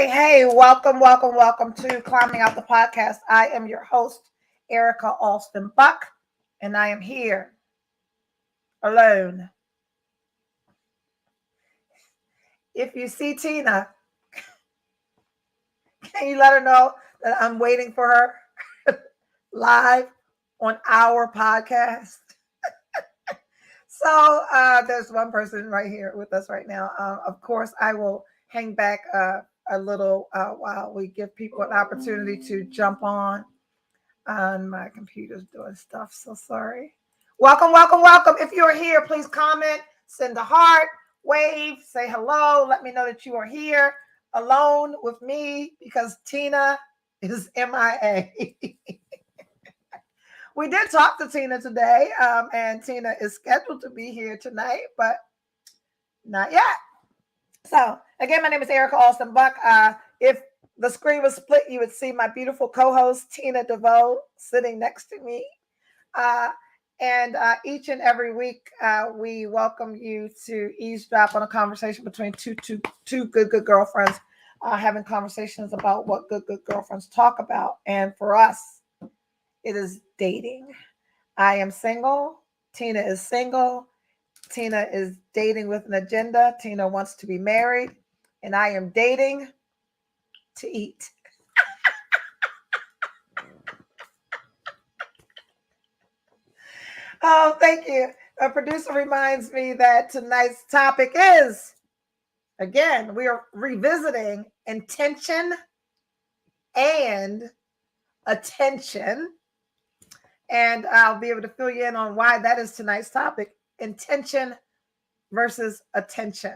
Hey, welcome to Climbing Out the Podcast. I am your host, Erica Alston Buck, and I am here alone. If you see Tina, can you let her know that I'm waiting for her live on our podcast? So there's one person right here with us right now. Of course, I will hang back a little while we give people an opportunity to jump on. My computer's doing stuff, so sorry. Welcome. If you're here, please comment, send a heart, wave, say hello. Let me know that you are here alone with me because Tina is MIA. We did talk to Tina today, and Tina is scheduled to be here tonight, but not yet. So, again, my name is Erica Alston Buck. If the screen was split, you would see my beautiful co-host, Tina DeVoe, sitting next to me. And each and every week, we welcome you to eavesdrop on a conversation between two good girlfriends, having conversations about what good girlfriends talk about. And for us, it is dating. I am single. Tina is single. Tina is dating with an agenda. Tina wants to be married. And I am dating to eat. Oh, thank you. A producer reminds me that tonight's topic is, again, we are revisiting intention and attention. And I'll be able to fill you in on why that is tonight's topic, intention versus attention.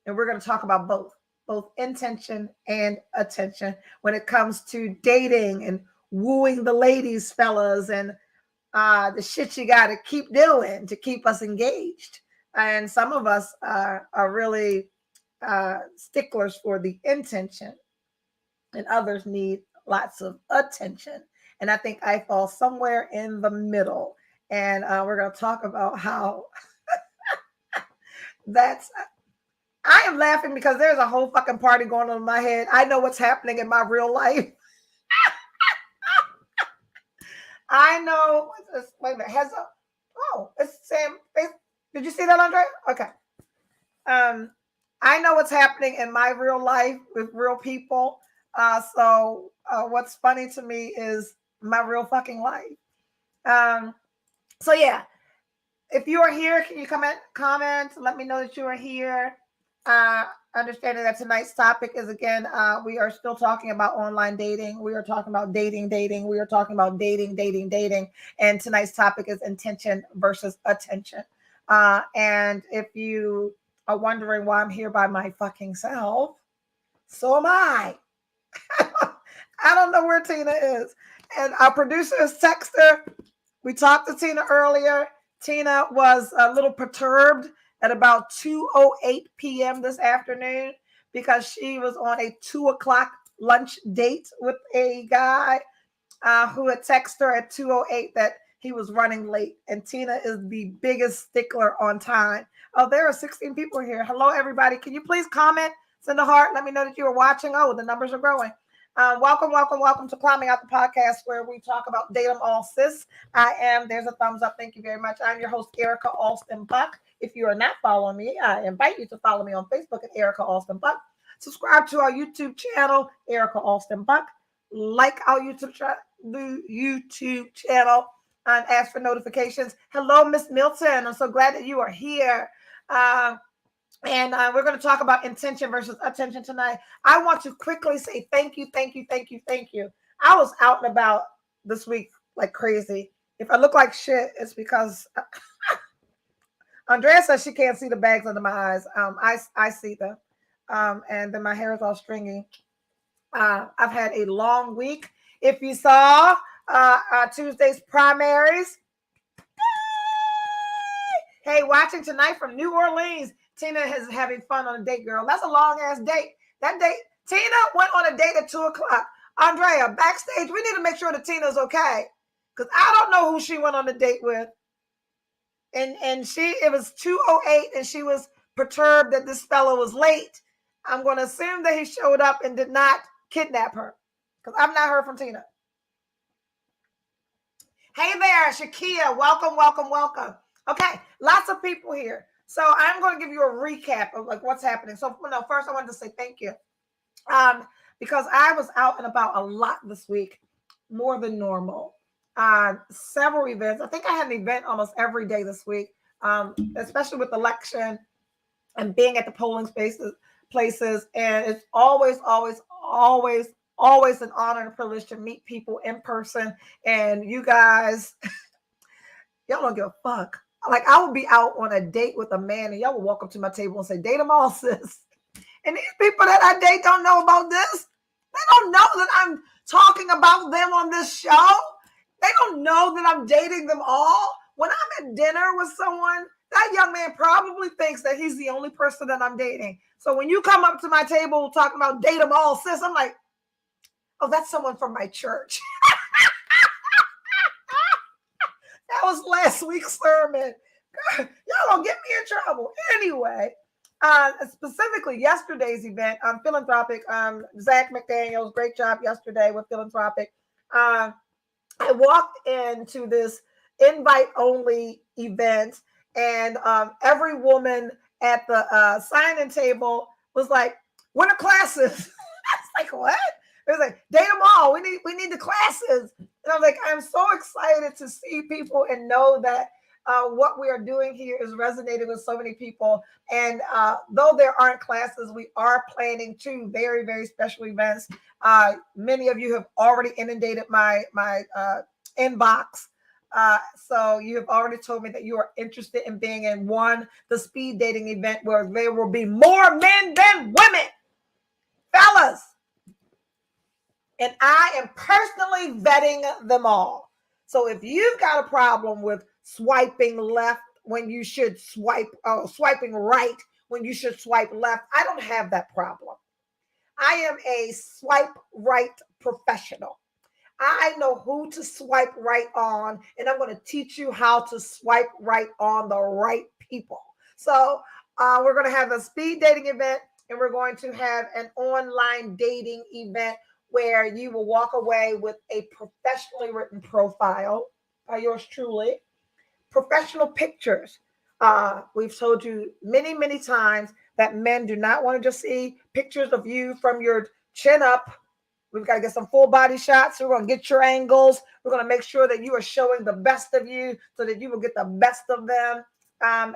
And we're going to talk about both intention and attention when it comes to dating and wooing the ladies, fellas, and the shit you got to keep doing to keep us engaged. And some of us are really sticklers for the intention, and others need lots of attention. And I think I fall somewhere in the middle. And we're going to talk about how I am laughing because there's a whole fucking party going on in my head. I know what's happening in my real life. I know. Wait a minute. Heads up. Oh, it's Sam. Did you see that, Andre? Okay. I know what's happening in my real life with real people. So what's funny to me is my real fucking life. So yeah, if you are here, can you comment? Let me know that you are here. Understanding that tonight's topic is, again, we are still talking about online dating. We are talking about dating. We are talking about dating. And tonight's topic is intention versus attention. And if you are wondering why I'm here by my fucking self, so am I. I don't know where Tina is. And our producer is Texter. We talked to Tina earlier. Tina was a little perturbed at about 2:08 p.m. this afternoon because she was on a 2:00 lunch date with a guy who had texted her at 2:08 that he was running late. And Tina is the biggest stickler on time. Oh, there are 16 people here. Hello, everybody. Can you please comment, send a heart, let me know that you are watching. Oh, the numbers are growing. Welcome to Climbing Out the Podcast, where we talk about date 'em all, sis. There's a thumbs up. Thank you very much. I'm your host, Erica Alston Buck. If you are not following me, I invite you to follow me on Facebook at Erica Alston Buck. Subscribe to our YouTube channel, Erica Alston Buck. Like our YouTube channel and ask for notifications. Hello, Miss Milton. I'm so glad that you are here. And we're going to talk about intention versus attention tonight. I want to quickly say thank you. I was out and about this week like crazy. If I look like shit, it's because Andrea says she can't see the bags under my eyes. I see them. And then my hair is all stringy. I've had a long week. If you saw Tuesday's primaries, hey, watching tonight from New Orleans. Tina is having fun on a date, girl. That's a long ass date. That Tina went on a date at 2:00. Andrea, backstage, we need to make sure that Tina's okay. Because I don't know who she went on a date with. And it was 2:08 and she was perturbed that this fellow was late. I'm going to assume that he showed up and did not kidnap her. Because I've not heard from Tina. Hey there, Shakia. Welcome, welcome, welcome. Okay, lots of people here. So I'm going to give you a recap of like what's happening. So first I wanted to say thank you. Because I was out and about a lot this week, more than normal. Several events. I think I had an event almost every day this week, especially with election and being at the polling places. And it's always, always, always, always an honor and a privilege to meet people in person. And you guys, y'all don't give a fuck. Like I would be out on a date with a man and y'all would walk up to my table and say, date them all, sis. And these people that I date don't know about this. They don't know that I'm talking about them on this show. They don't know that I'm dating them all. When I'm at dinner with someone, that young man probably thinks that he's the only person that I'm dating. So when you come up to my table talking about date them all, sis, I'm like, oh, that's someone from my church. That was last week's sermon. Y'all don't get me in trouble. Anyway, specifically yesterday's event, Philanthropic, Zach McDaniels, great job yesterday with Philanthropic. I walked into this invite-only event, and every woman at the sign-in table was like, when are classes? I was like, what? It was like, date them all. We need the classes. And I was like, I'm so excited to see people and know that what we are doing here is resonating with so many people. And though there aren't classes, we are planning 2 very, very special events. Many of you have already inundated my inbox. So you have already told me that you are interested in being in one, the speed dating event where there will be more men than women. Fellas. And I am personally vetting them all. So if you've got a problem with swiping left when you should swiping right when you should swipe left, I don't have that problem. I am a swipe right professional. I know who to swipe right on, and I'm going to teach you how to swipe right on the right people. So we're going to have a speed dating event, and we're going to have an online dating event where you will walk away with a professionally written profile by yours truly, professional pictures. We've told you many, many times that men do not want to just see pictures of you from your chin up. We've got to get some full body shots. So we're going to get your angles. We're going to make sure that you are showing the best of you so that you will get the best of them.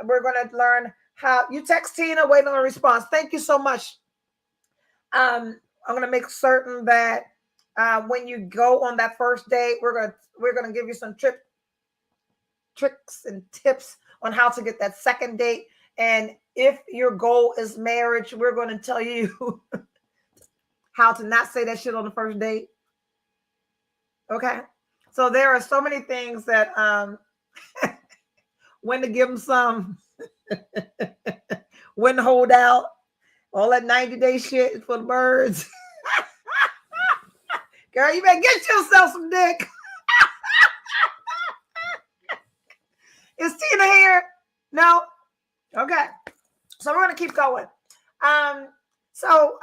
We're going to learn how you text Tina, waiting on a response. Thank you so much. I'm going to make certain that when you go on that first date, we're going to give you some tricks and tips on how to get that second date. And if your goal is marriage, we're going to tell you how to not say that shit on the first date. Okay. So there are so many things that when to give them some, when to hold out, all that 90-day shit is for the birds. Girl, you better get yourself some dick. Is Tina here? No? Okay. So we're going to keep going. So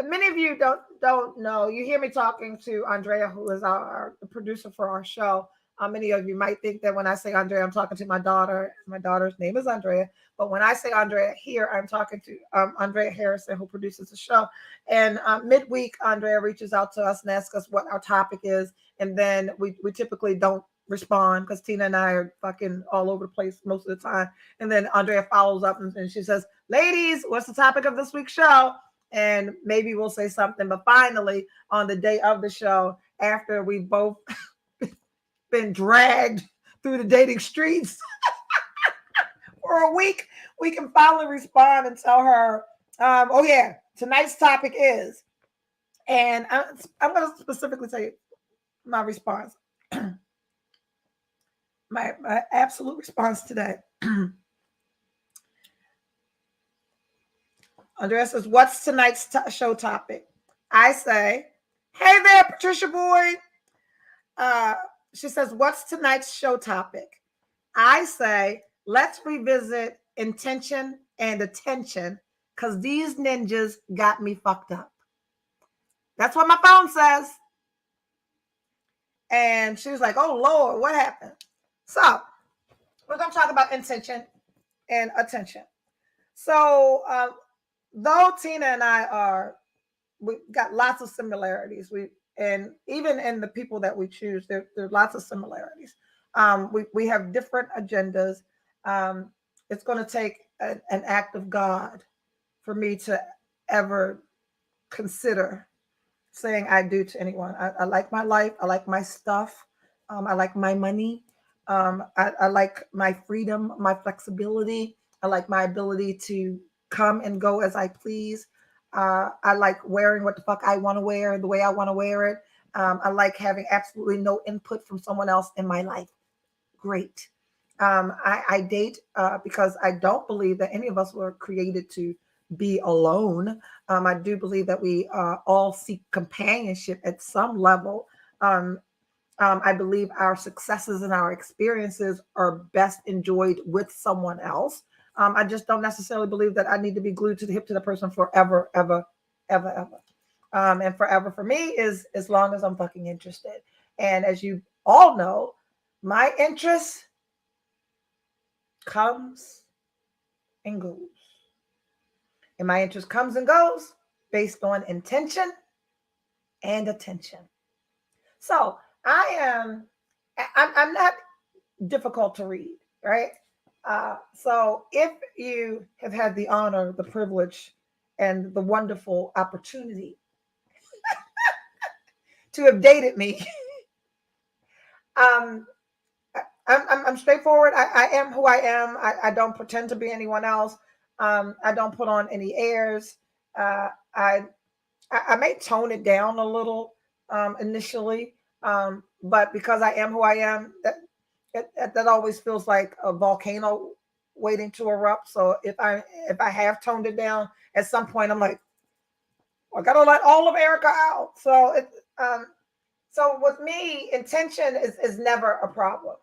many of you don't know. You hear me talking to Andrea, who is our producer for our show. Many of you might think that when I say Andrea, I'm talking to my daughter. My daughter's name is Andrea. But when I say Andrea here, I'm talking to Andrea Harrison, who produces the show. And midweek, Andrea reaches out to us and asks us what our topic is. And then we typically don't respond because Tina and I are fucking all over the place most of the time. And then Andrea follows up and she says, ladies, what's the topic of this week's show? And maybe we'll say something. But finally, on the day of the show, after we both been dragged through the dating streets for a week, we can finally respond and tell her, oh yeah, tonight's topic is, and I'm going to specifically tell you my response. my absolute response today. Andrea says, what's tonight's show topic? I say, hey there, Patricia Boyd. She says, what's tonight's show topic? I say, let's revisit intention and attention because these ninjas got me fucked up. That's what my phone says. And she was like, oh, Lord, what happened? So we're going to talk about intention and attention. So though Tina and I we got lots of similarities. And even in the people that we choose, there's lots of similarities. We have different agendas. It's going to take an act of God for me to ever consider saying I do to anyone. I like my life. I like my stuff. I like my money. I like my freedom, my flexibility. I like my ability to come and go as I please. I like wearing what the fuck I want to wear, the way I want to wear it. I like having absolutely no input from someone else in my life. Great. I date because I don't believe that any of us were created to be alone. I do believe that we all seek companionship at some level. I believe our successes and our experiences are best enjoyed with someone else. I just don't necessarily believe that I need to be glued to the hip to the person forever, ever, ever, ever. And forever for me is as long as I'm fucking interested. And as you all know, my interest comes and goes. And my interest comes and goes based on intention and attention. So I'm not difficult to read, right? So if you have had the honor, the privilege, and the wonderful opportunity to have dated me, um, I'm straightforward. I am who I am. I don't pretend to be anyone else. I don't put on any airs. Uh, I I may tone it down a little initially, but because I am who I am, that always feels like a volcano waiting to erupt. So if I have toned it down, at some point I'm like, I gotta let all of Erica out. Um, so with me, intention is never a problem.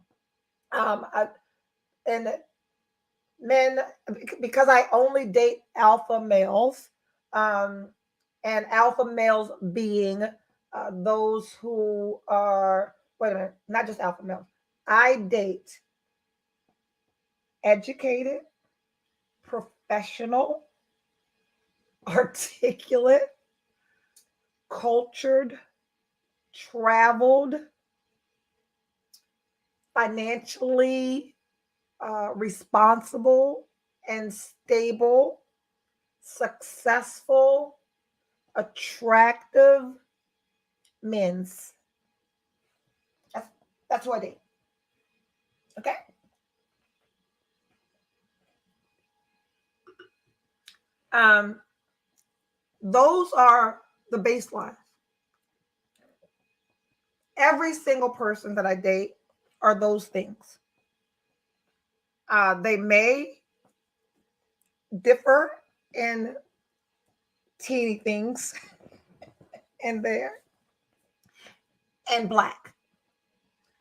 And men, because I only date alpha males, um, and alpha males being those who are, wait a minute, not just alpha males. I date educated, professional, articulate, cultured, traveled, financially responsible and stable, successful, attractive men's. That's, that's what I date. Okay. Um, those are the baseline. Every single person that I date are those things. They may differ in teeny things in there and black.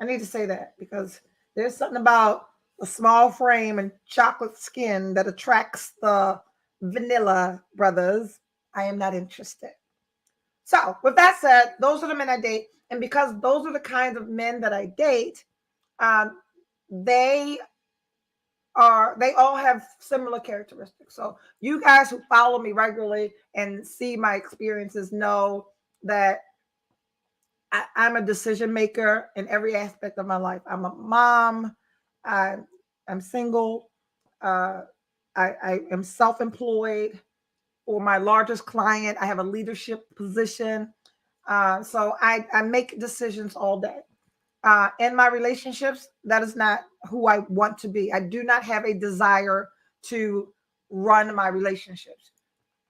I need to say that because there's something about a small frame and chocolate skin that attracts the vanilla brothers. I am not interested. So, with that said, those are the men I date. And because those are the kinds of men that I date, um, they they all have similar characteristics. So, you guys who follow me regularly and see my experiences know that I'm a decision maker in every aspect of my life. I'm a mom. I, I'm single. Uh, I am self-employed. For my largest client, I have a leadership position. So I make decisions all day. In my relationships, that is not who I want to be. I do not have a desire to run my relationships.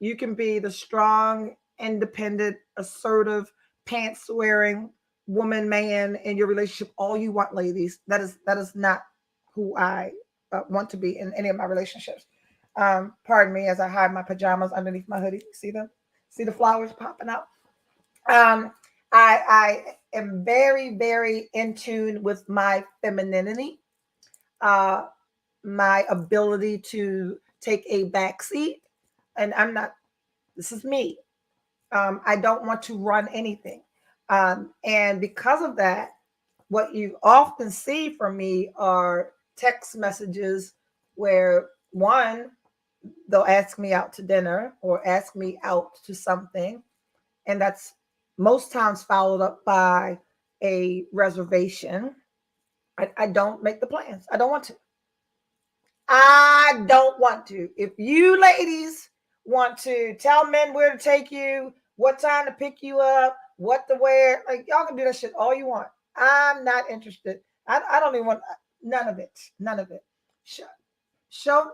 You can be the strong, independent, assertive, pants wearing woman, man in your relationship all you want, ladies. That is not who I want to be in any of my relationships. Pardon me as I hide my pajamas underneath my hoodie. See them? See the flowers popping out? Um, I am very, very in tune with my femininity, uh, my ability to take a back seat. And I'm not, this is me. I don't want to run anything. And because of that, what you often see from me are text messages where one, they'll ask me out to dinner or ask me out to something. And that's most times followed up by a reservation. I don't make the plans. I don't want to. I don't want to. If you ladies want to tell men where to take you, what time to pick you up, what to wear, like y'all can do that shit all you want. I'm not interested. I don't even want none of it. None of it.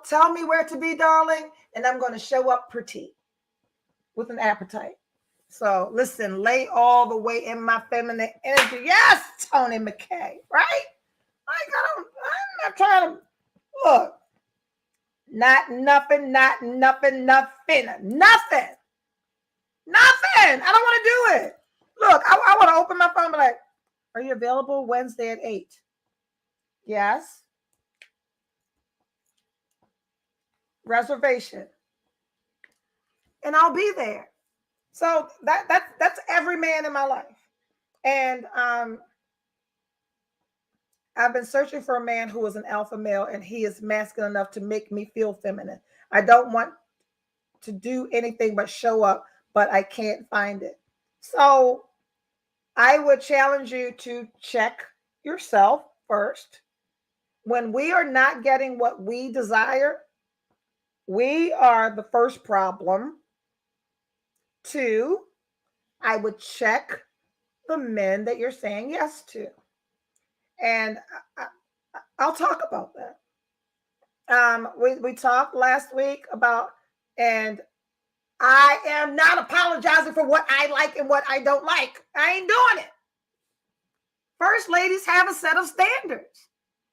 Tell me where to be, darling, and I'm going to show up pretty with an appetite. So listen, lay all the way in my feminine energy. Yes, Tony McKay, right? I'm not trying to look. Not nothing, not nothing, nothing, nothing, nothing. I don't want to do it. Look, I want to open my phone and be like, are you available Wednesday at 8? Yes. Reservation. And I'll be there. So that's every man in my life. And I've been searching for a man who is an alpha male and he is masculine enough to make me feel feminine. I don't want to do anything but show up, but I can't find it. So I would challenge you to check yourself first. When we are not getting what we desire, we are the first problem. Two, I would check the men that you're saying yes to. And I'll talk about that. We talked last week about, and I am not apologizing for what I like and what I don't like. I ain't doing it. First, ladies have a set of standards.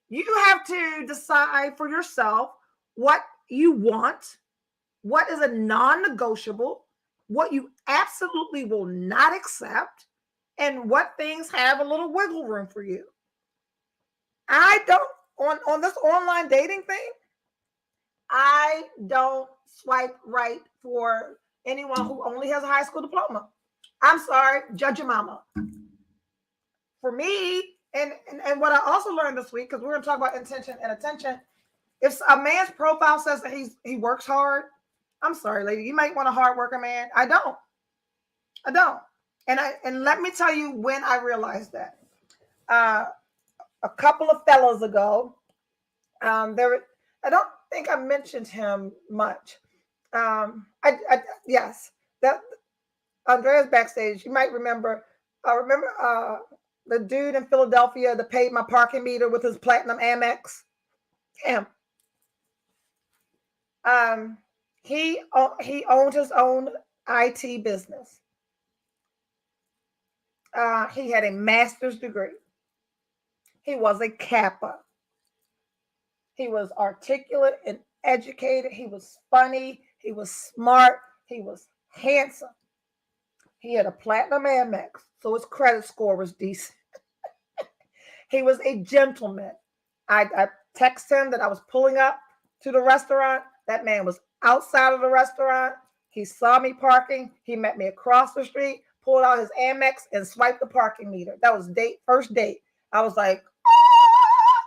You have to decide for yourself what you want, what is a non-negotiable, what you absolutely will not accept, and what things have a little wiggle room for you. I don't, on this online dating thing, I don't swipe right for anyone who only has a high school diploma. I'm sorry, judge your mama. For me, and what I also learned this week, because we're going to talk about intention and attention. If a man's profile says that he works hard, I'm sorry, lady, you might want a hard worker man. I don't. And let me tell you when I realized that. A couple of fellows ago, there. I don't think I mentioned him much. Yes, that Andrea's backstage. You might remember. I remember the dude in Philadelphia that paid my parking meter with his platinum Amex. Him. He owned his own IT business. He had a master's degree. He was a Kappa. He was articulate and educated. He was funny. He was smart. He was handsome. He had a platinum Amex, so his credit score was decent. He was a gentleman. I texted him that I was pulling up to the restaurant. That man was outside of the restaurant. He saw me parking. He met me across the street, pulled out his Amex, and swiped the parking meter. That was first date. I was like, ah!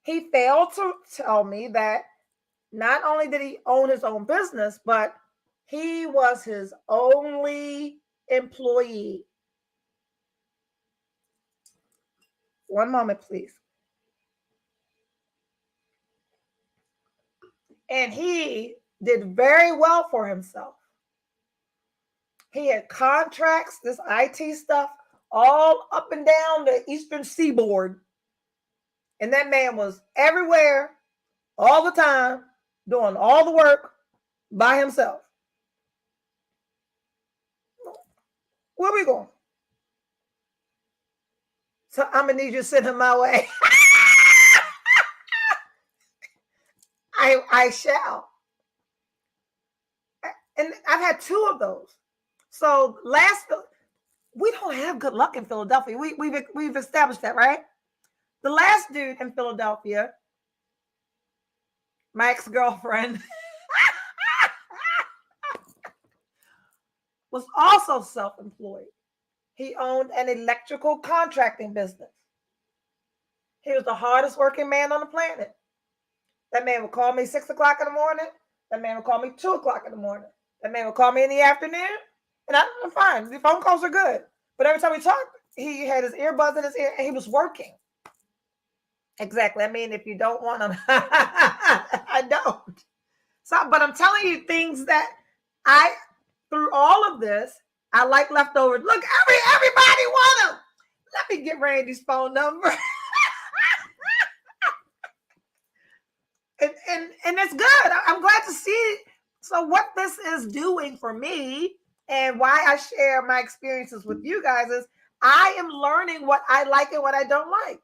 He failed to tell me that not only did he own his own business, but he was his only employee. One moment, please. And he did very well for himself. He had contracts, this IT stuff, all up and down the Eastern Seaboard. And that man was everywhere, all the time, doing all the work by himself. Where we going? So I'm going to need you to send him my way. I shall. And I've had two of those. So we don't have good luck in Philadelphia. We've established that, right? The last dude in Philadelphia, my ex-girlfriend, was also self-employed. He owned an electrical contracting business. He was the hardest working man on the planet. That man would call me 6 o'clock in the morning. That man would call me 2 o'clock in the morning. That man would call me in the afternoon. And I'm fine. The phone calls are good. But every time we talked, he had his earbuds in his ear and he was working. Exactly. I mean, if you don't want them, I don't. So, but I'm telling you things that through all of this, I like leftovers. Look, everybody want them. Let me get Randy's phone number. and it's good. I'm glad to see it. So what this is doing for me and why I share my experiences with you guys is I am learning what I like and what I don't like.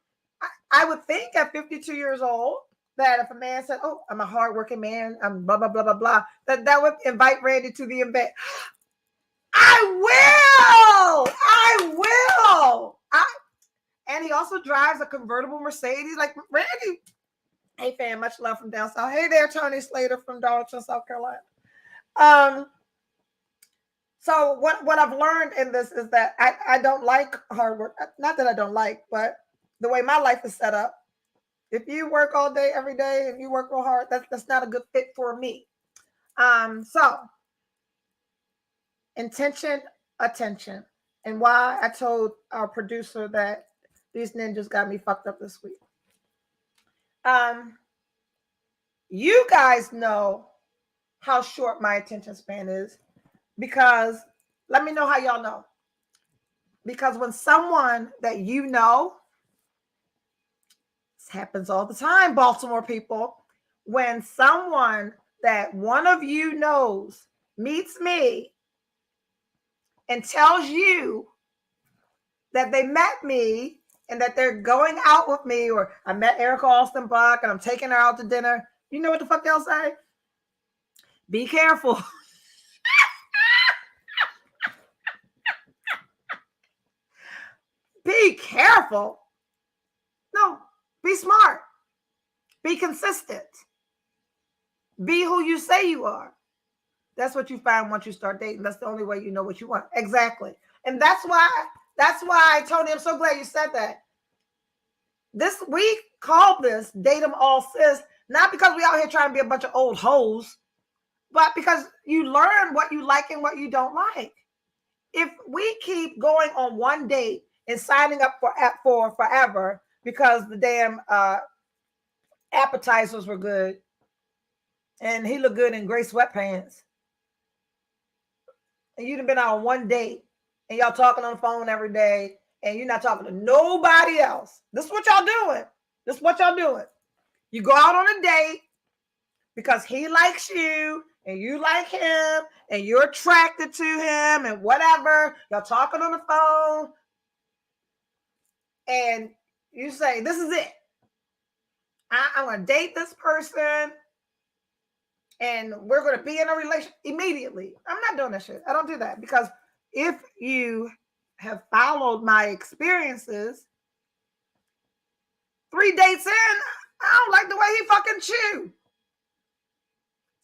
I would think at 52 years old that if a man said, "Oh, I'm a hardworking man, I'm blah blah blah blah blah," that would invite Randy to the event. I will. And he also drives a convertible Mercedes. Like Randy. Hey, fam, much love from down south. Hey there, Tony Slater from Darlington, South Carolina. So what I've learned in this is that I don't like hard work. Not that I don't like, but the way my life is set up, if you work all day, every day, and you work real hard, that's not a good fit for me. So intention, attention, and why I told our producer that these ninjas got me fucked up this week. You guys know how short my attention span is because let me know how y'all know. Because when someone that you know, this happens all the time, Baltimore people, when someone that one of you knows meets me and tells you that they met me and that they're going out with me, or I met Erica Alston Buck and I'm taking her out to dinner, you know what the fuck they'll say? Be careful. Be careful. No, be smart. Be consistent. Be who you say you are. That's what you find once you start dating. That's the only way you know what you want. Exactly. And that's why, Tony, I'm so glad you said that. We call this Date 'em All Sis, not because we out here trying to be a bunch of old hoes, but because you learn what you like and what you don't like. If we keep going on one date and signing up for forever because the damn appetizers were good and he looked good in gray sweatpants, and you've been out on one date and y'all talking on the phone every day and you're not talking to nobody else. This is what y'all doing. You go out on a date because he likes you and you like him and you're attracted to him and whatever. Y'all talking on the phone and you say, this is it. I'm going to date this person and we're going to be in a relationship immediately. I'm not doing that shit. I don't do that because if you have followed my experiences, 3 dates in, I don't like the way he fucking chew.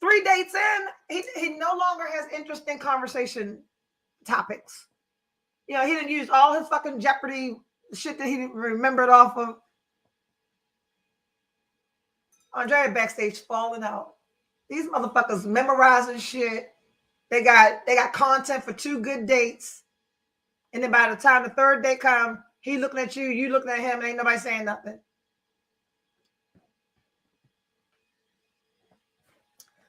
3 dates in, he no longer has interesting conversation topics. You know, he didn't use all his fucking Jeopardy shit that he remembered off of. Andrea backstage falling out. These motherfuckers memorizing shit. They got content for 2 good dates. And then by the time the 3rd date comes, he looking at you looking at him, and ain't nobody saying nothing.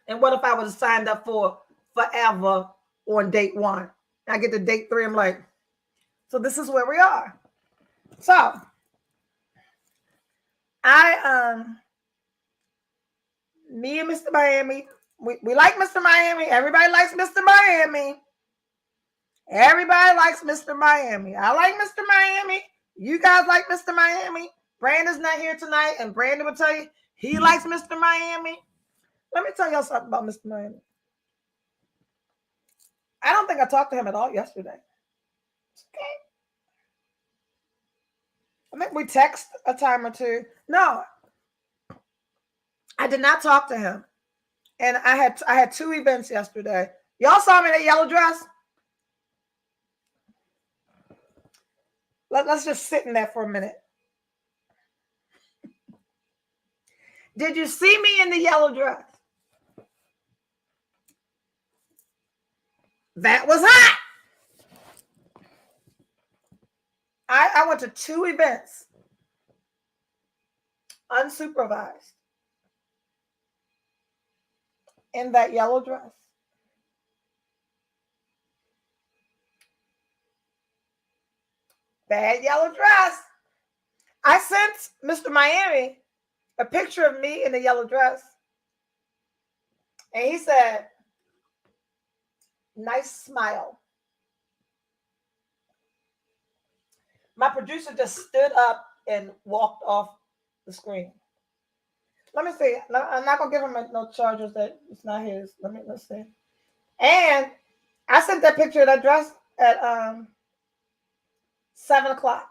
And what if I was signed up for forever on date 1? I get to date 3, I'm like, so this is where we are. So me and Mr. Miami, we like Mr. Miami. Everybody likes Mr. Miami. Everybody likes Mr. Miami. I like Mr. Miami. You guys like Mr. Miami. Brandon's not here tonight, and Brandon will tell you he likes Mr. Miami. Let me tell y'all something about Mr. Miami. I don't think I talked to him at all yesterday. It's okay. I think we text a time or two. No, I did not talk to him. And I had two events yesterday. Y'all saw me in that yellow dress? Let's just sit in that for a minute. Did you see me in the yellow dress? That was hot. I went to two events, unsupervised, in that yellow dress. Bad yellow dress. I sent Mr. Miami a picture of me in the yellow dress. And he said, nice smile. My producer just stood up and walked off the screen. Let me see. I'm not gonna give him no charges that it's not his. Let's see. And I sent that picture of that dress at 7 o'clock.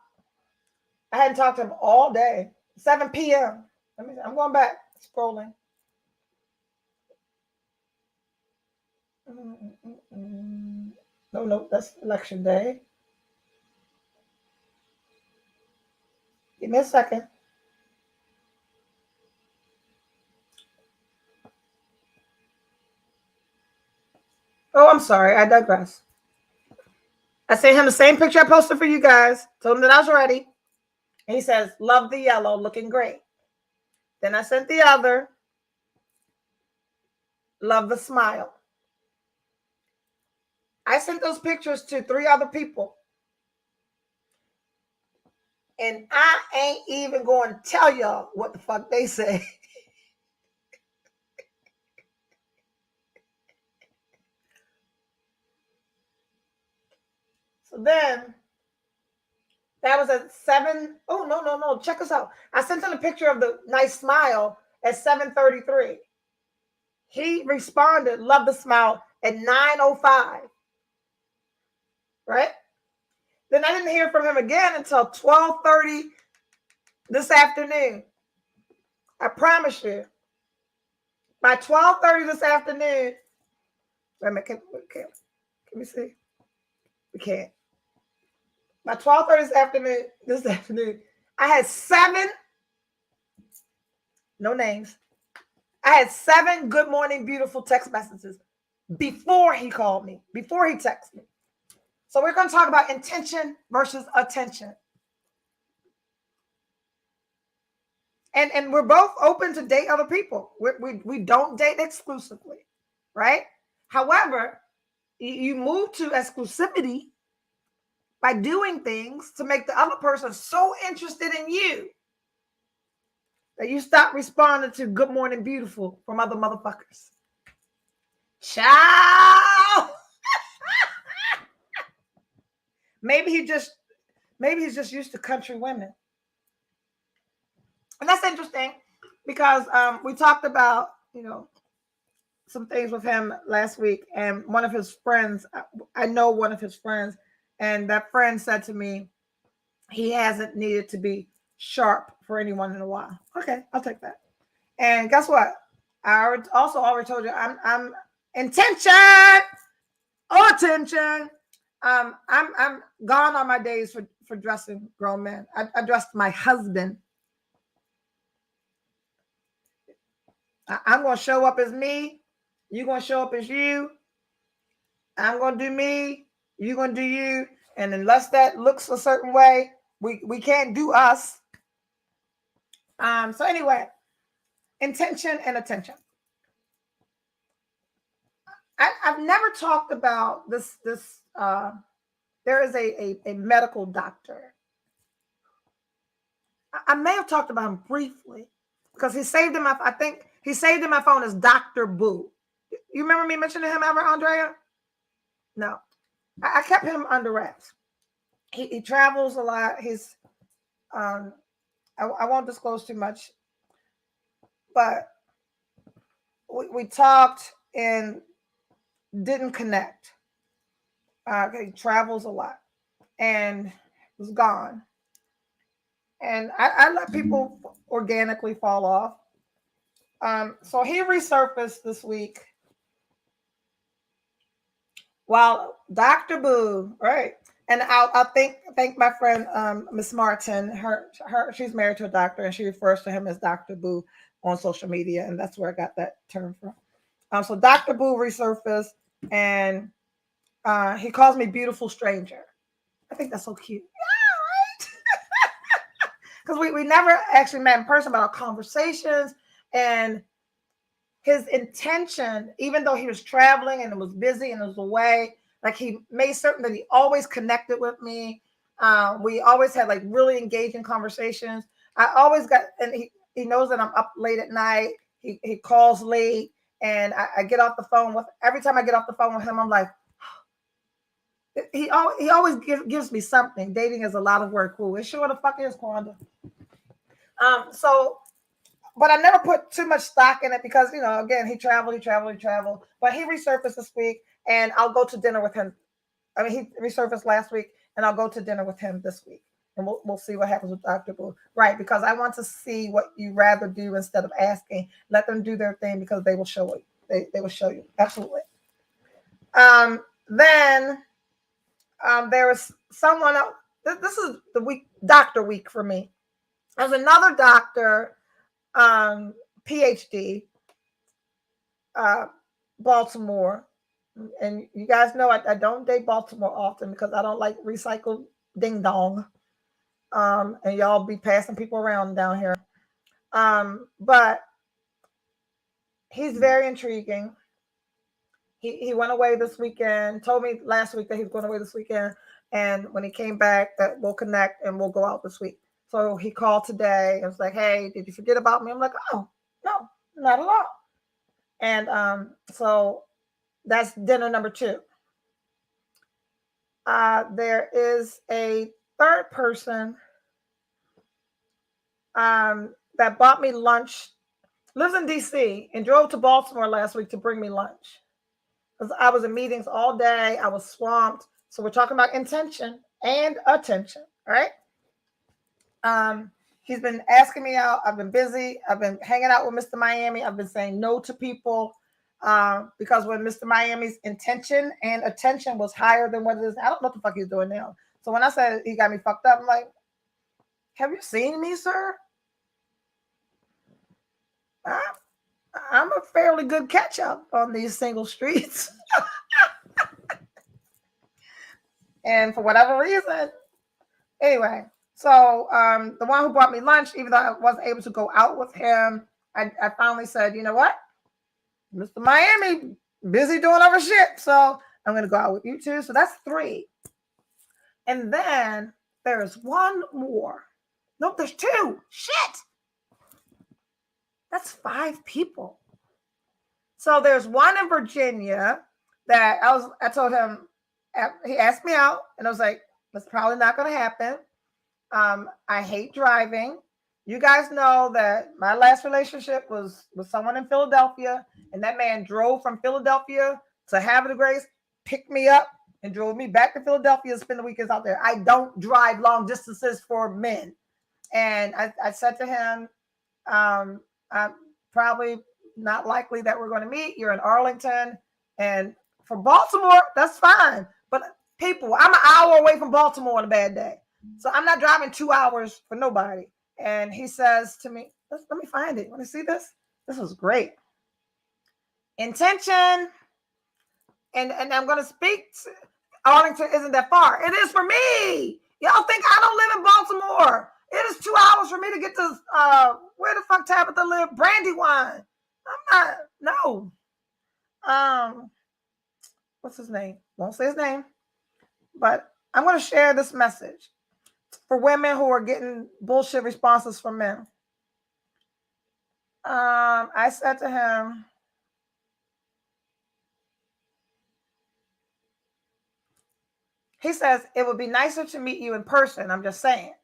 I hadn't talked to him all day. 7 p.m. I'm going back, scrolling. No, that's election day. Give me a second. Oh, I'm sorry. I digress. I sent him the same picture I posted for you guys. Told him that I was ready. And he says, love the yellow, looking great. Then I sent the other, love the smile. I sent those pictures to 3 other people. And I ain't even going to tell y'all what the fuck they say. So then, that was at 7. Oh, no. Check us out. I sent him a picture of the nice smile at 7:33. He responded, love the smile, at 9:05. Right? Then I didn't hear from him again until 12:30 this afternoon. I promise you. By 12:30 this afternoon, wait a minute, can we see? We can't. By 12:30 this afternoon, I had 7, no names. I had 7 good morning, beautiful text messages before he called me, before he texted me. So we're going to talk about intention versus attention. And we're both open to date other people. We don't date exclusively, right? However, you move to exclusivity by doing things to make the other person so interested in you that you stop responding to good morning beautiful from other motherfuckers. Ciao. Maybe he's just used to country women. And that's interesting because we talked about, some things with him last week, and one of his friends, I know one of his friends, and that friend said to me, he hasn't needed to be sharp for anyone in a while. Okay, I'll take that. And guess what? I also already told you I'm intention. Oh, attention. I'm gone on my days for dressing grown men. I dressed my husband. I'm gonna show up as me. You're going to show up as you. I'm going to do me. You're going to do you. And unless that looks a certain way, we can't do us. So anyway, intention and attention. I've never talked about this. There is a medical doctor. I may have talked about him briefly because he saved him. I think he saved in my phone as Dr. Boo. You remember me mentioning him ever, Andrea? No. I kept him under wraps. He travels a lot. He's I won't disclose too much, but we talked and didn't connect. He travels a lot and was gone. And I let people organically fall off. So he resurfaced this week while Dr. Boo, right? And I'll thank my friend Miss Martin. She's married to a doctor, and she refers to him as Dr. Boo on social media, and that's where I got that term from. So Dr. Boo resurfaced, and he calls me beautiful stranger. I think that's so cute. Yeah, right. Because we never actually met in person, but our conversations and his intention, even though he was traveling and it was busy and it was away, like he made certain that he always connected with me. We always had like really engaging conversations. I always got, and he knows that I'm up late at night. He calls late, and I get off the phone with, every time I get off the phone with him, I'm like, he always gives me something. Dating is a lot of work. Cool. It sure the fuck is, Quanda. So, but I never put too much stock in it because, you know, again, he traveled. But he resurfaced this week, and I'll go to dinner with him. I mean, he resurfaced last week, and I'll go to dinner with him this week, and we'll see what happens with Dr. Boo. Right, because I want to see what you rather do instead of asking. Let them do their thing because they will show it. They will show you. Absolutely. Then there was someone else. This is the week, doctor week for me. There's another doctor, PhD, Baltimore. And you guys know I don't date Baltimore often because I don't like recycled ding dong. And y'all be passing people around down here. But he's very intriguing. He went away this weekend, told me last week that he's going away this weekend. And when he came back, that we'll connect and we'll go out this week. So he called today and was like, hey, did you forget about me? I'm like, oh, no, not at all. And so that's dinner number 2. There is a third person that bought me lunch, lives in DC, and drove to Baltimore last week to bring me lunch. Because I was in meetings all day. I was swamped. So we're talking about intention and attention, all right? He's been asking me out. I've been busy. I've been hanging out with Mr. Miami. I've been saying no to people because when Mr. Miami's intention and attention was higher than what it is, I don't know what the fuck he's doing now. So when I said he got me fucked up, I'm like, have you seen me, sir? I'm a fairly good catch up on these single streets. And for whatever reason, anyway, so the one who brought me lunch, even though I wasn't able to go out with him, I finally said, you know what? Mr. Miami, busy doing other shit. So I'm going to go out with you too. So that's 3. And then there's one more. Nope, there's 2. Shit. That's 5 people. So there's one in Virginia that I told him, he asked me out, and I was like, that's probably not going to happen. I hate driving. You guys know that my last relationship was with someone in Philadelphia, and that man drove from Philadelphia to Havre de Grace, picked me up, and drove me back to Philadelphia to spend the weekends out there. I don't drive long distances for men. And I said to him, I'm probably not likely that we're going to meet. You're in Arlington. And for Baltimore, that's fine. But people, I'm an hour away from Baltimore on a bad day. So I'm not driving 2 hours for nobody. And he says to me, let me find it. Want to see this? This was great. Intention. And I'm going to speak. Arlington isn't that far. It is for me. Y'all think I don't live in Baltimore. It is 2 hours for me to get to where the fuck Tabitha live? Brandywine. I'm not, no. What's his name? Won't say his name. But I'm going to share this message for women who are getting bullshit responses from men. I said to him, he says, it would be nicer to meet you in person. I'm just saying.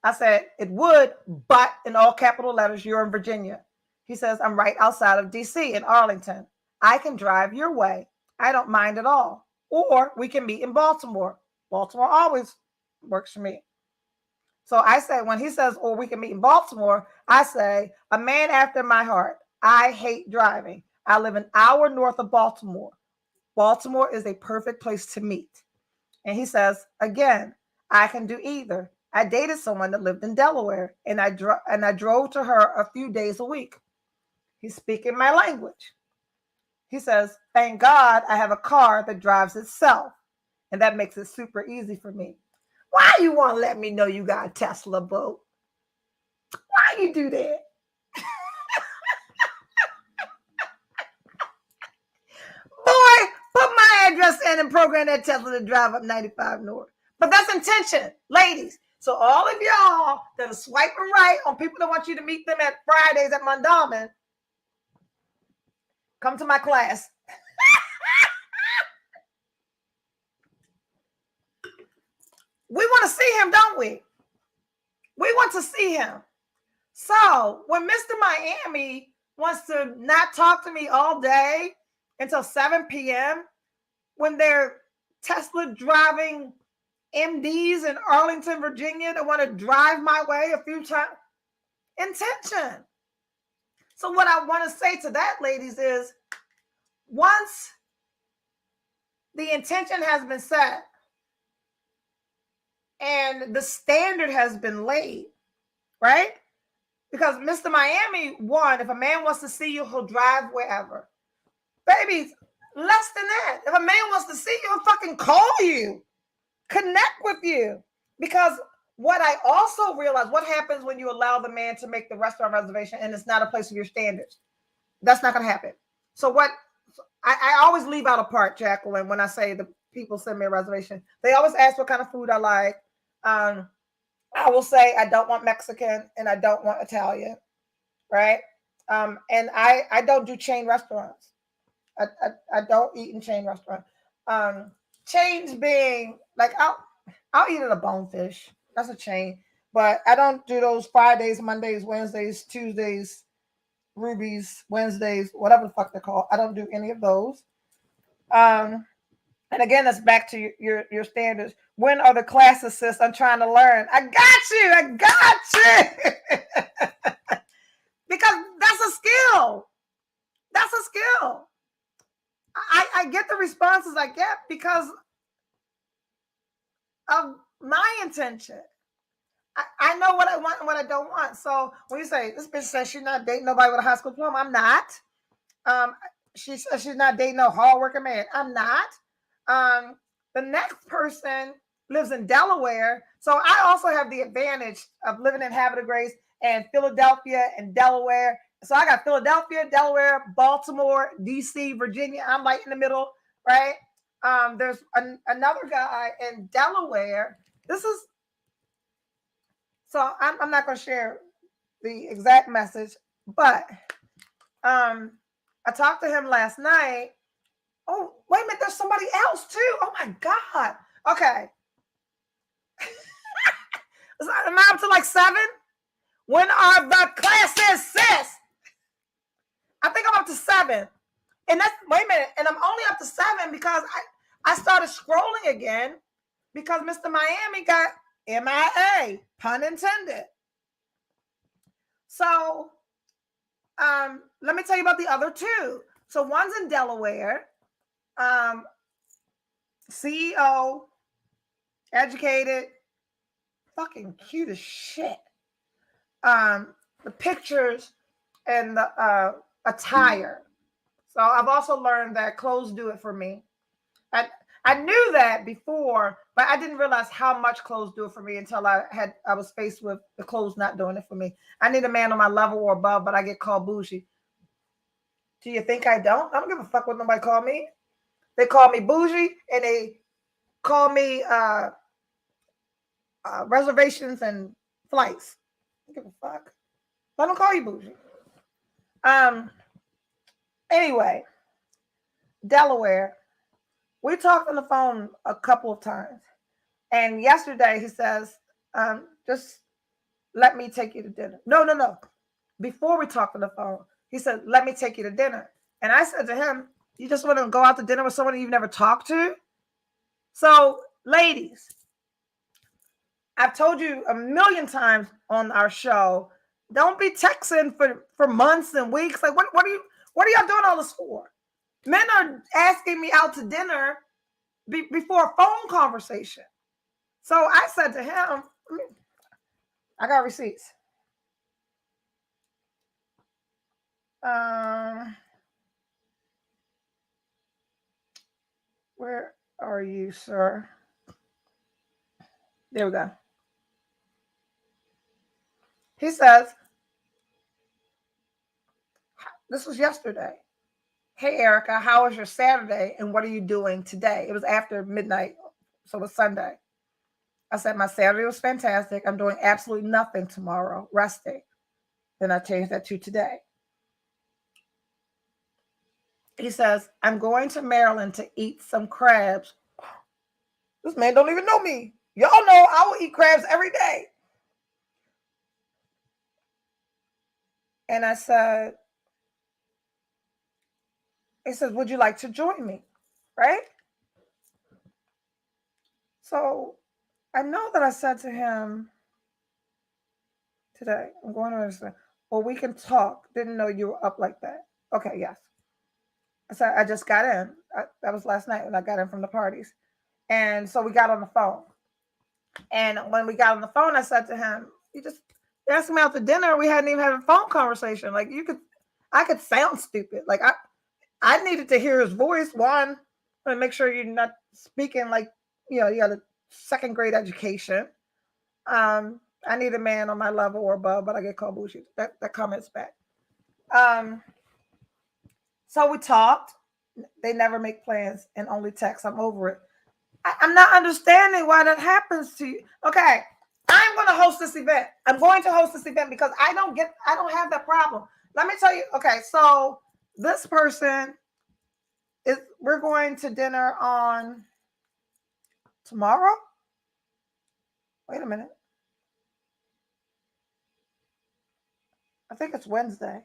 I said, it would, but in all capital letters, you're in Virginia. He says, I'm right outside of DC in Arlington. I can drive your way. I don't mind at all. or we can meet in Baltimore. Baltimore always works for me. So I say, when he says, or we can meet in Baltimore, I say, a man after my heart. I hate driving. I live an hour north of Baltimore. Baltimore is a perfect place to meet. And he says, again, I can do either. I dated someone that lived in Delaware, and I drove to her a few days a week. He's speaking my language. He says, thank God I have a car that drives itself, and that makes it super easy for me. Why you want to let me know you got a Tesla, boo? Why you do that? Boy, put my address in and program that Tesla to drive up 95 North. But that's intention, ladies. So all of y'all that are swiping right on people that want you to meet them at Fridays at Mondawmin, come to my class. We want to see him, don't we? We want to see him. So when Mr. Miami wants to not talk to me all day until 7 p.m., when they're Tesla driving MDs in Arlington, Virginia that want to drive my way a few times, intention. So what I want to say to that, ladies, is once the intention has been set and the standard has been laid, right? Because Mr. Miami, one, if a man wants to see you, he'll drive wherever. Babies, less than that. If a man wants to see you, he'll fucking call you, connect with you. Because what I also realized, what happens when you allow the man to make the restaurant reservation and it's not a place of your standards? That's not going to happen. So what I always leave out a part, Jacqueline, when I say the people send me a reservation. They always ask what kind of food I like. I will say I don't want Mexican and I don't want Italian, right? And I don't do chain restaurants. I don't eat in chain restaurants. Chains being like I'll eat at a Bonefish. That's a chain. But I don't do those Fridays, Mondays, Wednesdays, Tuesdays, Rubies, Wednesdays, whatever the fuck they're called. I don't do any of those. And again, that's back to your standards. When are the classes, sis? I'm trying to learn. I got you. Because that's a skill. That's a skill. I get the responses I get because of my intention. I know what I want and what I don't want. So when you say this bitch says she's not dating nobody with a high school diploma, I'm not. She says she's not dating no hardworking man. I'm not. The next person lives in Delaware. So I also have the advantage of living in Havre de Grace and Philadelphia and Delaware. So I got Philadelphia, Delaware, Baltimore, DC, Virginia. I'm like in the middle, right? There's another guy in Delaware. So I'm not going to share the exact message, but I talked to him last night. Oh, wait a minute. There's somebody else too. Oh my God. Okay. Am I up to like 7? When are the classes, sis? I think I'm up to 7. And that's, wait a minute. And I'm only up to 7 because I started scrolling again because Mr. Miami got MIA, pun intended. So let me tell you about the other 2. So one's in Delaware. CEO, educated, fucking cute as shit. The pictures and the attire. So I've also learned that clothes do it for me. I knew that before, but I didn't realize how much clothes do it for me until I was faced with the clothes not doing it for me. I need a man on my level or above, but I get called bougie. Do you think I don't? I don't give a fuck what nobody call me. They call me bougie and they call me reservations and flights. I don't give a fuck. I don't call you bougie. Anyway, Delaware. We talked on the phone a couple of times. And yesterday he says, just let me take you to dinner. No. Before we talked on the phone, he said, let me take you to dinner. And I said to him, you just want to go out to dinner with someone you've never talked to? So, ladies, I've told you a million times on our show, don't be texting for months and weeks. Like, what are y'all doing all this for? Men are asking me out to dinner before a phone conversation. So I said to him, I got receipts. Where are you, sir? There we go. He says, this was yesterday. Hey, Erica, how was your Saturday and what are you doing today? It was after midnight, so it was Sunday. I said, my Saturday was fantastic. I'm doing absolutely nothing tomorrow, resting. Then I changed that to today. He says, I'm going to Maryland to eat some crabs. This man don't even know me. Y'all know I will eat crabs every day. And I said, he says, would you like to join me? Right? So I know that I said to him today, I'm going to understand. Well, we can talk. Didn't know you were up like that. Okay, yes. I said, I just got in. That was last night when I got in from the parties. And so we got on the phone. And when we got on the phone, I said to him, you asked me out to dinner. We hadn't even had a phone conversation. Like I could sound stupid. Like I needed to hear his voice. One, and make sure you're not speaking like, you got a second grade education. I need a man on my level or above, but I get called bullshit. That comment's back. So we talked. They never make plans and only text. I'm over it. I'm not understanding why that happens to you. Okay, I'm going to host this event. I'm going to host this event because I don't have that problem. Let me tell you. Okay, so this person we're going to dinner on tomorrow. Wait a minute. I think it's Wednesday.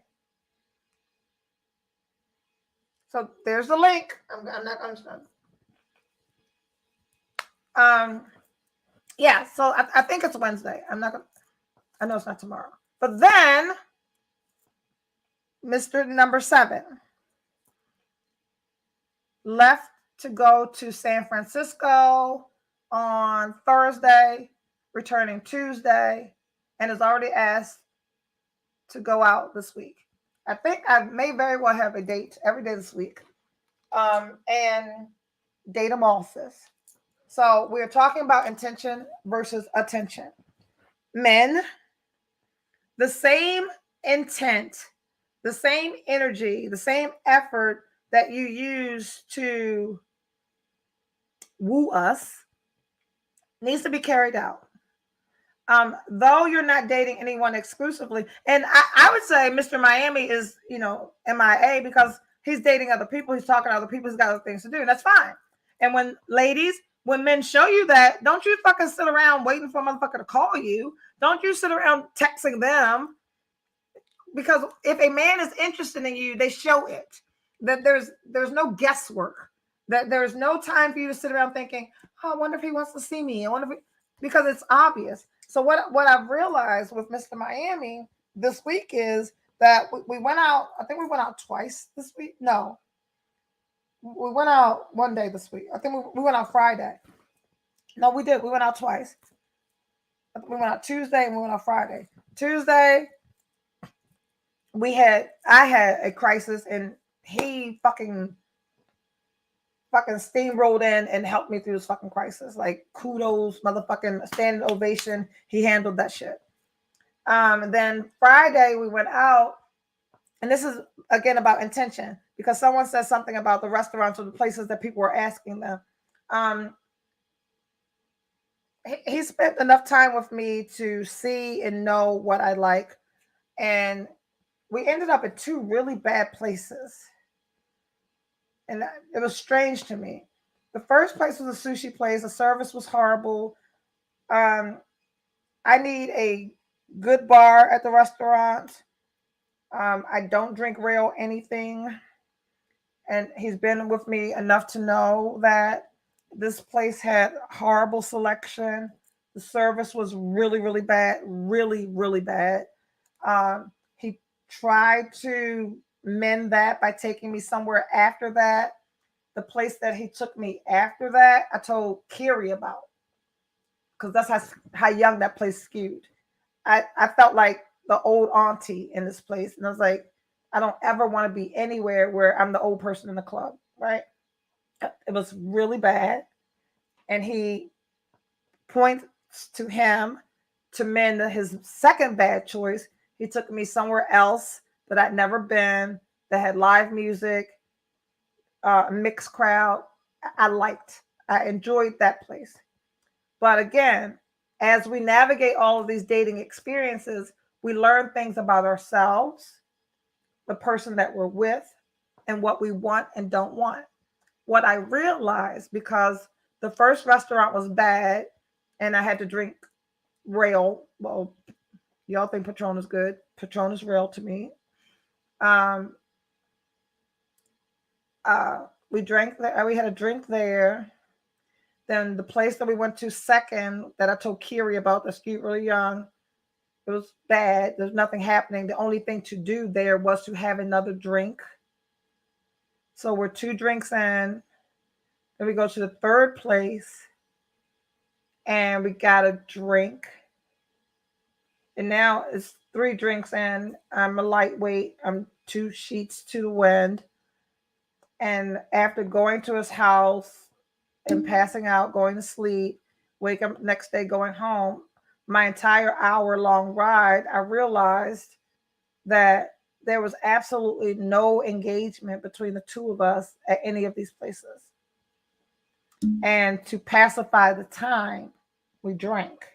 So there's the link. I'm not understanding. Yeah, so I think it's Wednesday. I know it's not tomorrow. But then Mr. Number 7 left to go to San Francisco on Thursday, returning Tuesday, and has already asked to go out this week. I think I may very well have a date every day this week. And date them all, sis. So we're talking about intention versus attention. Men, the same intent, the same energy, the same effort that you use to woo us needs to be carried out. Though you're not dating anyone exclusively, and I would say Mr. Miami is, MIA because he's dating other people, he's talking to other people, he's got other things to do, and that's fine. And when men show you that, don't you fucking sit around waiting for a motherfucker to call you. Don't you sit around texting them. Because if a man is interested in you, they show it. That there's no guesswork. That there's no time for you to sit around thinking, oh, I wonder if he wants to see me. Because it's obvious. So what I've realized with Mr. Miami this week is that we went out. I think we went out twice this week. No, we went out one day this week. I think we went out Friday. No, we did. We went out twice. We went out Tuesday and we went out Friday. Tuesday, I had a crisis and he fucking steamrolled in and helped me through this fucking crisis. Like, kudos, motherfucking standing ovation. He handled that shit. And then Friday we went out, and this is again about intention because someone said something about the restaurants or the places that people were asking them. He spent enough time with me to see and know what I like, and we ended up at 2 really bad places. And it was strange to me. The first place was a sushi place. The service was horrible. I need a good bar at the restaurant. I don't drink real anything. And he's been with me enough to know that. This place had horrible selection. The service was really, really bad, really, really bad. He tried to mend that by taking me somewhere after that. The place that he took me after that, I told Kiri about, because that's how young that place skewed. I felt like the old auntie in this place. And I was like, I don't ever want to be anywhere where I'm the old person in the club, right? It was really bad. And he points to him to mend his second bad choice. He took me somewhere else that I'd never been, that had live music, mixed crowd. I enjoyed that place. But again, as we navigate all of these dating experiences, we learn things about ourselves, the person that we're with, and what we want and don't want. What I realized, because the first restaurant was bad and I had to drink rail. Well, y'all think Patron is good. Patron is rail to me. Um, we drank there. We had a drink there. Then the place that we went to second, that I told Kiri about, the skewed really young, it was bad. There's nothing happening. The only thing to do there was to have another drink. So we're 2 drinks in. Then we go to the third place and we got a drink. And now it's 3 drinks in. I'm a lightweight. I'm 2 sheets to the wind. And after going to his house and passing out, going to sleep, wake up next day, going home, my entire hour-long ride, I realized that there was absolutely no engagement between the two of us at any of these places. And to pacify the time, we drank.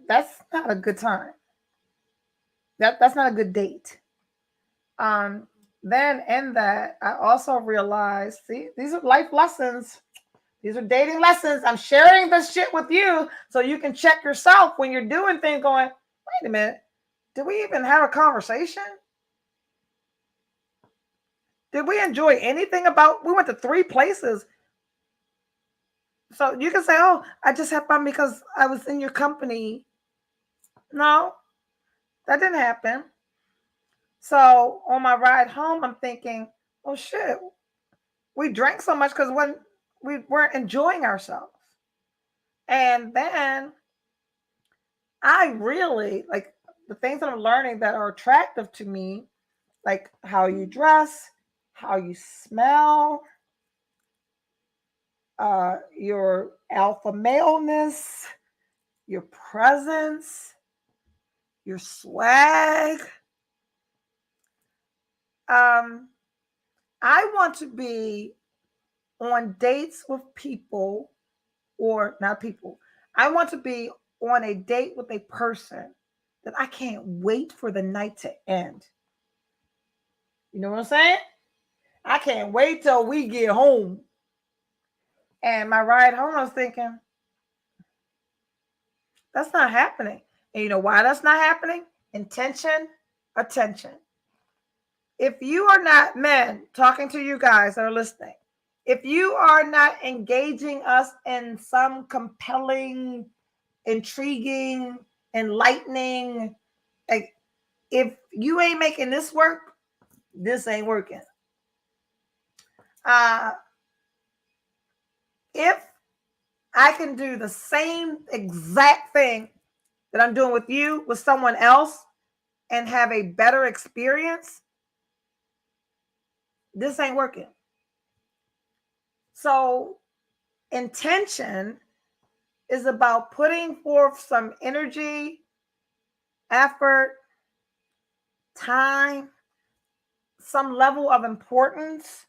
That's not a good time. That's not a good date. Then in that, I also realized, see, these are life lessons. These are dating lessons. I'm sharing this shit with you so you can check yourself when you're doing things going, wait a minute, did we even have a conversation? Did we enjoy anything about, we went to 3 places. So you can say, oh, I just had fun because I was in your company. No, that didn't happen. So on my ride home, I'm thinking, oh shit, we drank so much because when we weren't enjoying ourselves. And then I really like the things that I'm learning that are attractive to me, like how you dress, how you smell, your alpha maleness, your presence, your swag. I want to be on dates with people, or not people. I want to be on a date with a person that I can't wait for the night to end. You know what I'm saying? I can't wait till we get home. And my ride home, I was thinking, that's not happening. And you know why that's not happening? Intention, attention. If you are not, men, talking to you guys that are listening, if you are not engaging us in some compelling, intriguing, enlightening, like, if you ain't making this work, this ain't working. Uh, if I can do the same exact thing that I'm doing with you with someone else and have a better experience, this ain't working. So intention is about putting forth some energy, effort, time, some level of importance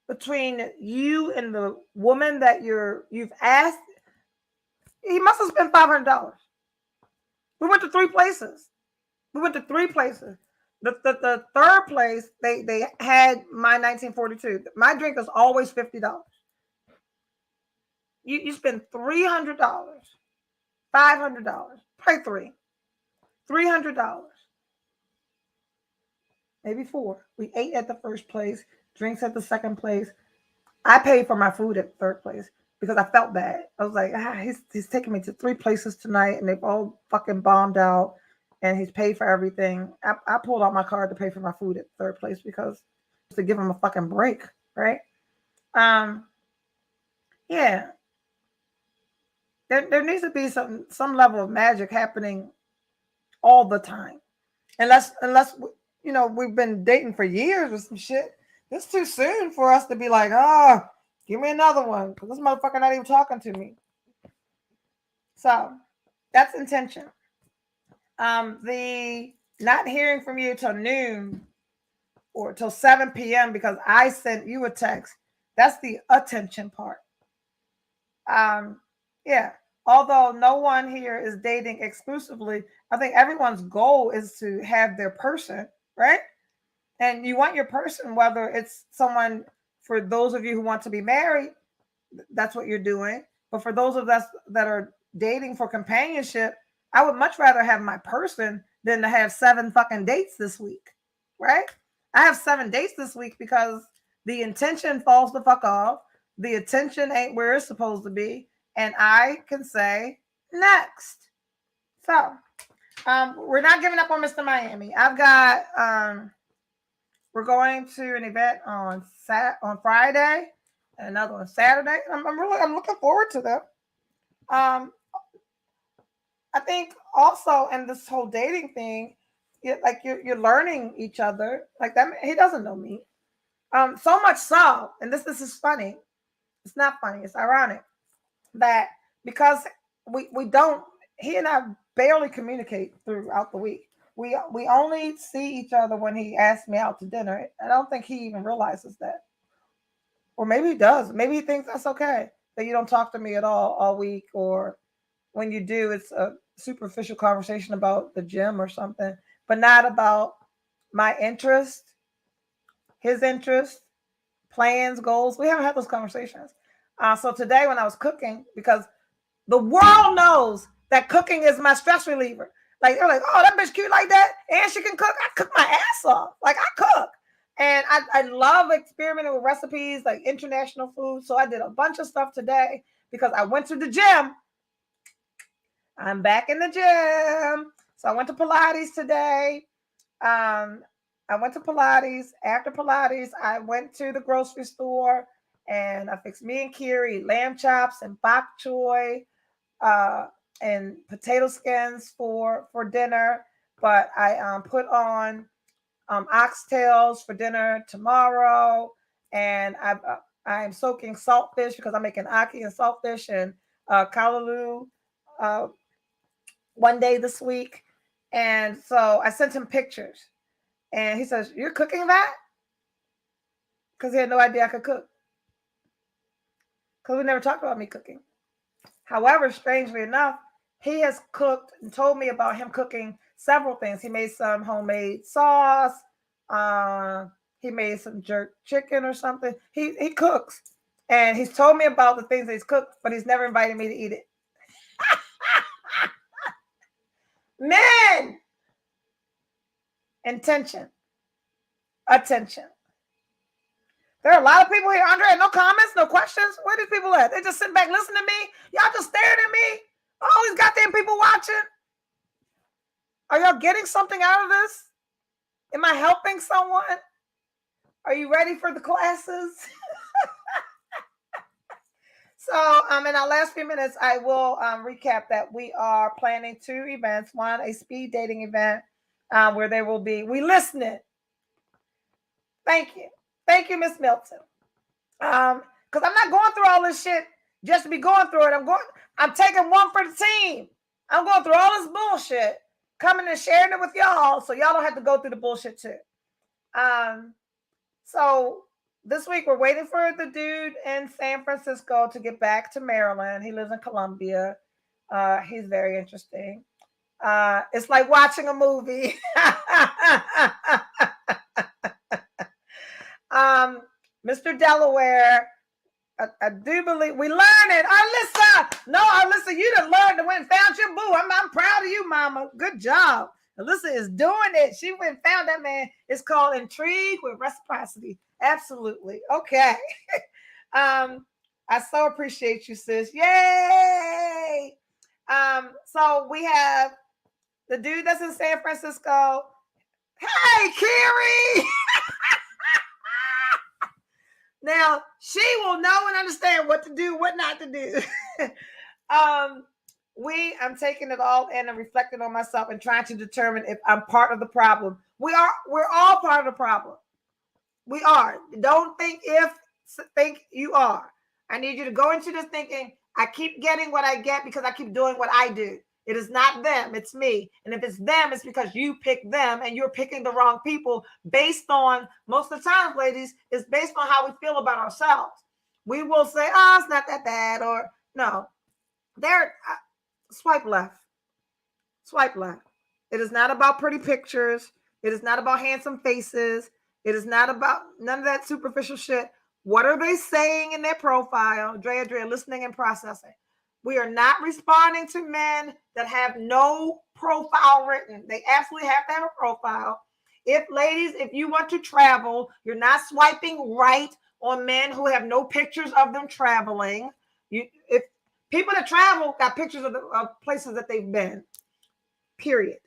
between you and the woman that you've asked. He must have spent $500. We went to 3 places. The third place, they had my 1942. My drink is always $50. You spend $300, $500, probably $300, maybe 4. We ate at the first place, drinks at the second place. I paid for my food at third place because I felt bad. I was like, he's taking me to 3 places tonight, and they've all fucking bombed out, and he's paid for everything. I pulled out my card to pay for my food at third place because to give him a fucking break, right? Yeah, there needs to be some level of magic happening all the time, unless we've been dating for years or some shit. It's too soon for us to be like, give me another one because this motherfucker not even talking to me. So that's intention. The not hearing from you till noon or till 7 p.m. because I sent you a text. That's the attention part. Yeah. Although no one here is dating exclusively, I think everyone's goal is to have their person, right? And you want your person, whether it's someone, for those of you who want to be married, that's what you're doing. But for those of us that are dating for companionship, I would much rather have my person than to have 7 fucking dates this week, right? I have 7 dates this week because the intention falls the fuck off. The attention ain't where it's supposed to be. And I can say next. So we're not giving up on Mr. Miami. I've got we're going to an event on Friday and another on Saturday. I'm looking forward to them. I think also in this whole dating thing, you're learning each other. Like that, he doesn't know me. So much so, and this is funny. It's not funny. It's ironic that because we don't, he and I barely communicate throughout the week. We only see each other when he asks me out to dinner. I don't think he even realizes that. Or maybe he does. Maybe he thinks that's okay, that you don't talk to me at all week, or when you do, it's a superficial conversation about the gym or something, but not about my interest, his interest, plans, goals. We haven't had those conversations. So today when I was cooking, because the world knows that cooking is my stress reliever. Like they're like, oh, that bitch cute like that, and she can cook. I cook my ass off. Like I cook, and I love experimenting with recipes like international food. So I did a bunch of stuff today because I went to the gym. I'm back in the gym, so I went to Pilates today. I went to Pilates. After Pilates, I went to the grocery store and I fixed me and Kiri lamb chops and bok choy. And potato skins for dinner, but I put on oxtails for dinner tomorrow, and I am soaking saltfish because I'm making ackee and saltfish and callaloo one day this week, and so I sent him pictures, and he says, "You're cooking that?" Because he had no idea I could cook, because we never talked about me cooking. However, strangely enough, he has cooked and told me about him cooking several things. He made some homemade sauce. He made some jerk chicken or something. He cooks. And he's told me about the things that he's cooked, but he's never invited me to eat it. Men! Intention. Attention. There are a lot of people here, Andre. No comments, no questions. Where are these people at? They just sitting back listening to me. Y'all just staring at me. All these goddamn people watching. Are y'all getting something out of this? Am I helping someone? Are you ready for the classes? So in our last few minutes, I will recap that we are planning 2 events. One, a speed dating event where there will be, we listening. Thank you. Thank you, Miss Milton. Because I'm not going through all this shit just to be going through it. I'm taking one for the team. I'm going through all this bullshit, coming and sharing it with y'all, so y'all don't have to go through the bullshit too. So this week we're waiting for the dude in San Francisco to get back to Maryland. He lives in Columbia. He's very interesting. It's like watching a movie. Mr. Delaware, I do believe we learning. Alyssa, you done learned and went and found your boo. I'm proud of you, mama. Good job. Alyssa is doing it. She went and found that man. It's called Intrigue with Reciprocity. Absolutely. Okay. I so appreciate you, sis. Yay! So we have the dude that's in San Francisco. Hey, Carrie! Now, she will know and understand what to do, what not to do. I'm taking it all in and reflecting on myself and trying to determine if I'm part of the problem. We're all part of the problem. We are. Don't think you are. I need you to go into this thinking, I keep getting what I get because I keep doing what I do. It is not them, it's me. And if it's them, it's because you pick them and you're picking the wrong people based on, most of the time, ladies, it's based on how we feel about ourselves. We will say, oh, it's not that bad, or no. Swipe left. Swipe left. It is not about pretty pictures. It is not about handsome faces. It is not about none of that superficial shit. What are they saying in their profile? Drea, listening and processing. We are not responding to men that have no profile written. They absolutely have to have a profile. Ladies, if you want to travel, you're not swiping right on men who have no pictures of them traveling. If people that travel got pictures of places that they've been, period.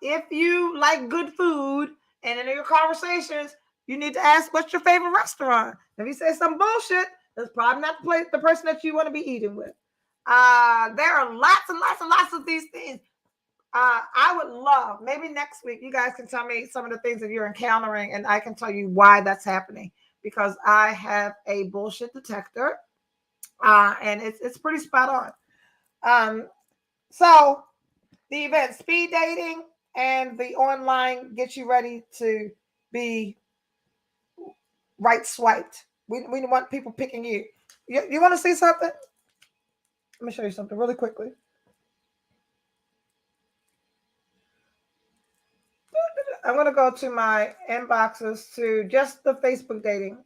If you like good food and in your conversations, you need to ask, what's your favorite restaurant? If you say some bullshit, that's probably not the person that you want to be eating with. There are lots and lots and lots of these things. I would love, maybe next week, you guys can tell me some of the things that you're encountering, and I can tell you why that's happening, because I have a bullshit detector, and it's pretty spot on. So the event, speed dating and the online, get you ready to be right swiped. We want people picking you. You want to see something? Let me show you something really quickly. I'm going to go to my inboxes to just the Facebook dating.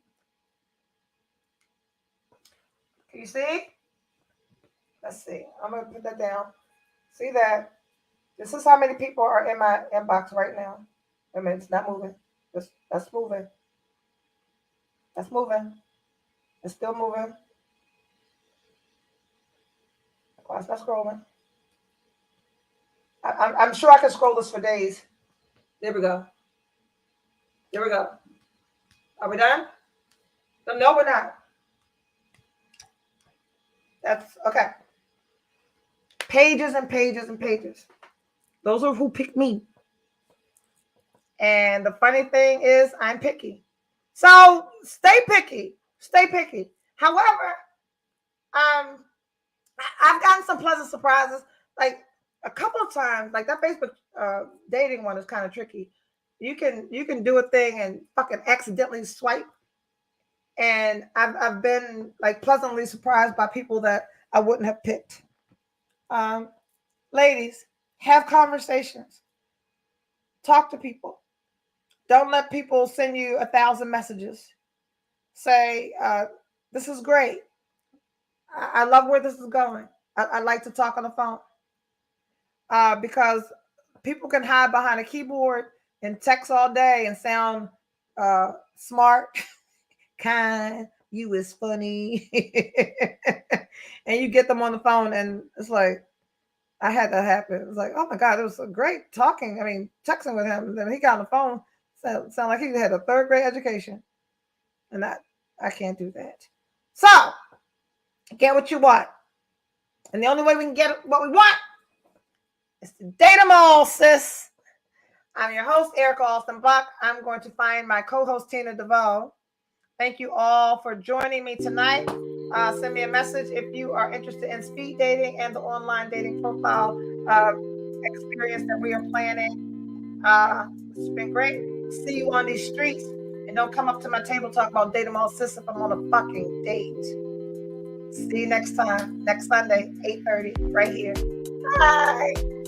Can you see? Let's see. I'm going to put that down. See that? This is how many people are in my inbox right now. I mean, it's not moving. That's moving. That's moving. It's still moving. Why it's not scrolling? I'm sure I can scroll this for days. There we go. There we go. Are we done? No, we're not. That's okay. Pages and pages and pages. Those are who picked me. And the funny thing is, I'm picky. So stay picky. Stay picky. However, I've gotten some pleasant surprises. Like a couple of times, like that Facebook dating one is kind of tricky. You can do a thing and fucking accidentally swipe. And I've been like pleasantly surprised by people that I wouldn't have picked. Ladies, have conversations. Talk to people. Don't let people send you 1,000 messages. Say, this is great. I love where this is going. I like to talk on the phone. Because people can hide behind a keyboard and text all day and sound smart, kind, you is funny. And you get them on the phone and it's like, I had that happen. It was like, oh my God, it was great talking. I mean, texting with him. Then he got on the phone. Sound like he had a 3rd grade education. And I can't do that. So, get what you want. And the only way we can get what we want is to date them all, sis. I'm your host, Erica Alston-Buck. I'm going to find my co-host, Tina DeVoe. Thank you all for joining me tonight. Send me a message if you are interested in speed dating and the online dating profile experience that we are planning. It's been great. See you on these streets. And don't come up to my table talk about date them all, sis, if I'm on a fucking date. See you next time, next Sunday, 8:30, right here. Bye.